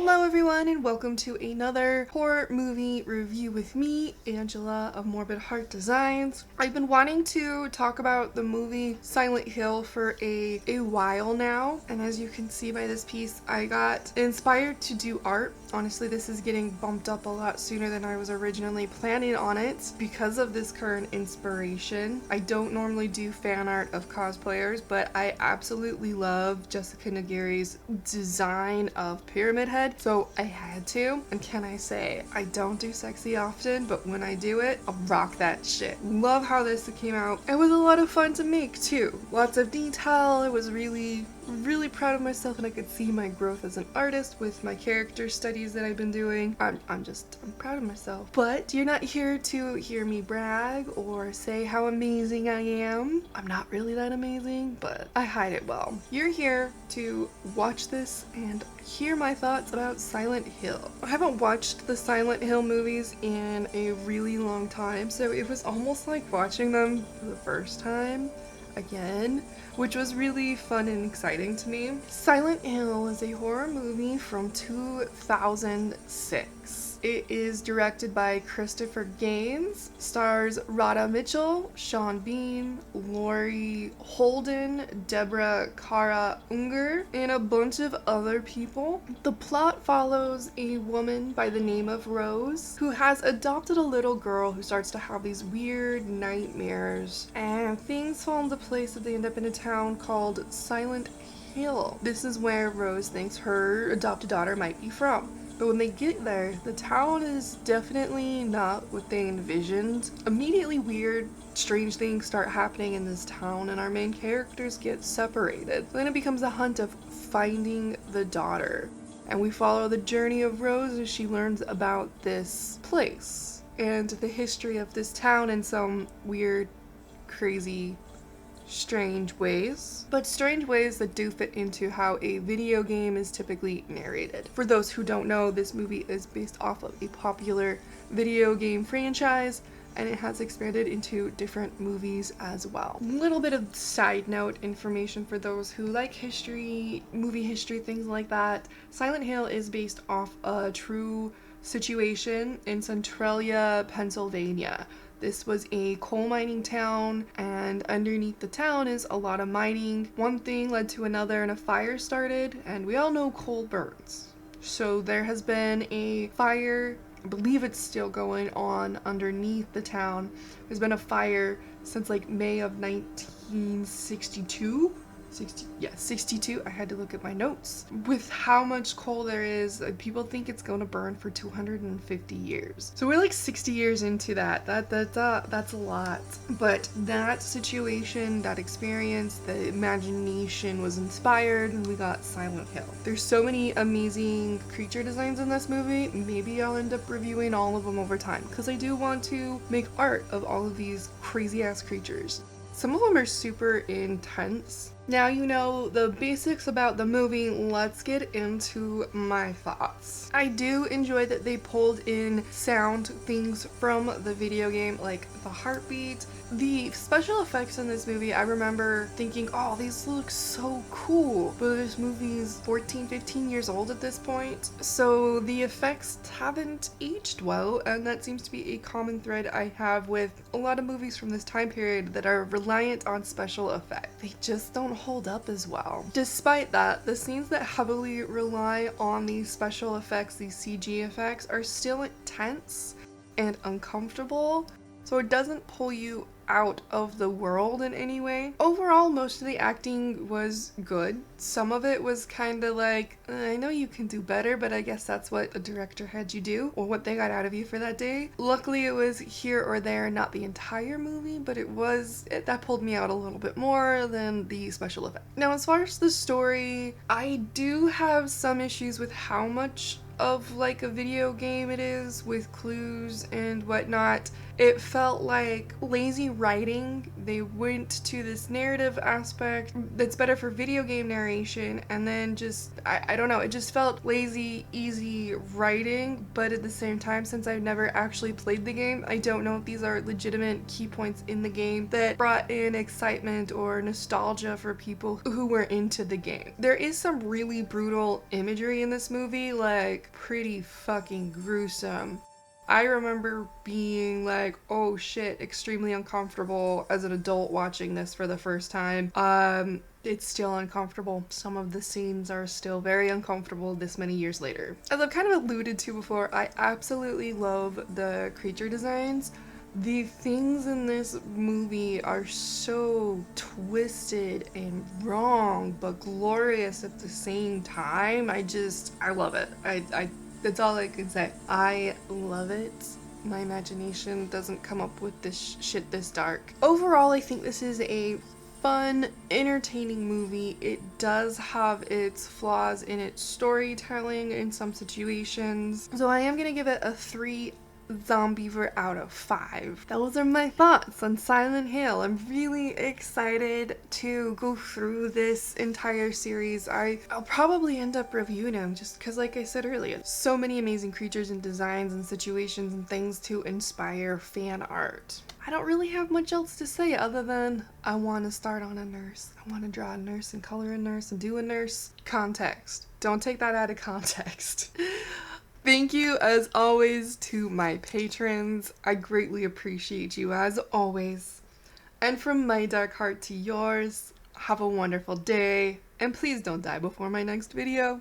Hello everyone and welcome to another horror movie review with me, Angela of Morbid Heart Designs. I've been wanting to talk about the movie Silent Hill for a while now, and as you can see by this piece, I got inspired to do art. Honestly, this is getting bumped up a lot sooner than I was originally planning on it because of this current inspiration. I don't normally do fan art of cosplayers, but I absolutely love Jessica Nigri's design of Pyramid Head, so I had to. And can I say, I don't do sexy often, but when I do it, I'll rock that shit. Love how this came out. It was a lot of fun to make too. Lots of detail. I was really proud of myself, and I could see my growth as an artist with my character studies that I've been doing. I'm proud of myself. But you're not here to hear me brag or say how amazing I am. I'm not really that amazing, but I hide it well. You're here to watch this and hear my thoughts about Silent Hill. I haven't watched the Silent Hill movies in a really long time, so it was almost like watching them for the first time again, which was really fun and exciting to me. Silent Hill is a horror movie from 2006. It is directed by Christopher Gaines, stars Radha Mitchell, Sean Bean, Laurie Holden, Deborah Kara Unger, and a bunch of other people. The plot follows a woman by the name of Rose who has adopted a little girl who starts to have these weird nightmares, and things fall into place that they end up in a town called Silent Hill. This is where Rose thinks her adopted daughter might be from. But when they get there, the town is definitely not what they envisioned. Immediately weird, strange things start happening in this town, and our main characters get separated. Then it becomes a hunt of finding the daughter. And we follow the journey of Rose as she learns about this place and the history of this town in some weird, crazy, strange ways, but strange ways that do fit into how a video game is typically narrated. For those who don't know, this movie is based off of a popular video game franchise, and it has expanded into different movies as well. Little bit of side note information for those who like history, movie history, things like that. Silent Hill is based off a true situation in Centralia, Pennsylvania. This was a coal mining town, and underneath the town is a lot of mining. One thing led to another and a fire started, and we all know coal burns. So there has been a fire, I believe it's still going on underneath the town. There's been a fire since like May of 1962. 62. I had to look at my notes. With how much coal there is, people think it's going to burn for 250 years. So we're like 60 years into that. That's a lot. But that situation, that experience, the imagination was inspired, and we got Silent Hill. There's so many amazing creature designs in this movie. Maybe I'll end up reviewing all of them over time, because I do want to make art of all of these crazy ass creatures. Some of them are super intense. Now you know the basics about the movie, let's get into my thoughts. I do enjoy that they pulled in sound things from the video game, like the heartbeat. The special effects in this movie, I remember thinking, oh, these look so cool. But this movie's 14, 15 years old at this point, so the effects haven't aged well, and that seems to be a common thread I have with a lot of movies from this time period that are reliant on special effects. They just don't hold up as well. Despite that, the scenes that heavily rely on these special effects, these CG effects, are still intense and uncomfortable, so it doesn't pull you out of the world in any way. Overall, most of the acting was good. Some of it was kind of like, I know you can do better, but I guess that's what a director had you do, or what they got out of you for that day. Luckily, it was here or there, not the entire movie, but that pulled me out a little bit more than the special effect. Now, as far as the story, I do have some issues with how much of like a video game it is, with clues and whatnot. It felt like lazy writing. They went to this narrative aspect that's better for video game narration, and then just, I don't know, it just felt lazy, easy writing, but at the same time, since I've never actually played the game, I don't know if these are legitimate key points in the game that brought in excitement or nostalgia for people who were into the game. There is some really brutal imagery in this movie, like pretty fucking gruesome. I remember being like, oh shit, extremely uncomfortable as an adult watching this for the first time. It's still uncomfortable. Some of the scenes are still very uncomfortable this many years later. As I've kind of alluded to before, I absolutely love the creature designs. The things in this movie are so twisted and wrong, but glorious at the same time. I love it. That's all I can say. I love it. My imagination doesn't come up with this shit this dark. Overall, I think this is a fun, entertaining movie. It does have its flaws in its storytelling in some situations. So I am gonna give it a 3 Zombiever out of 5. Those are my thoughts on Silent Hill. I'm really excited to go through this entire series. I'll probably end up reviewing them just because, like I said earlier, so many amazing creatures and designs and situations and things to inspire fan art. I don't really have much else to say other than I want to start on a nurse. I want to draw a nurse and color a nurse and do a nurse. Context. Don't take that out of context. Thank you, as always, to my patrons. I greatly appreciate you, as always. And from my dark heart to yours, have a wonderful day, and please don't die before my next video.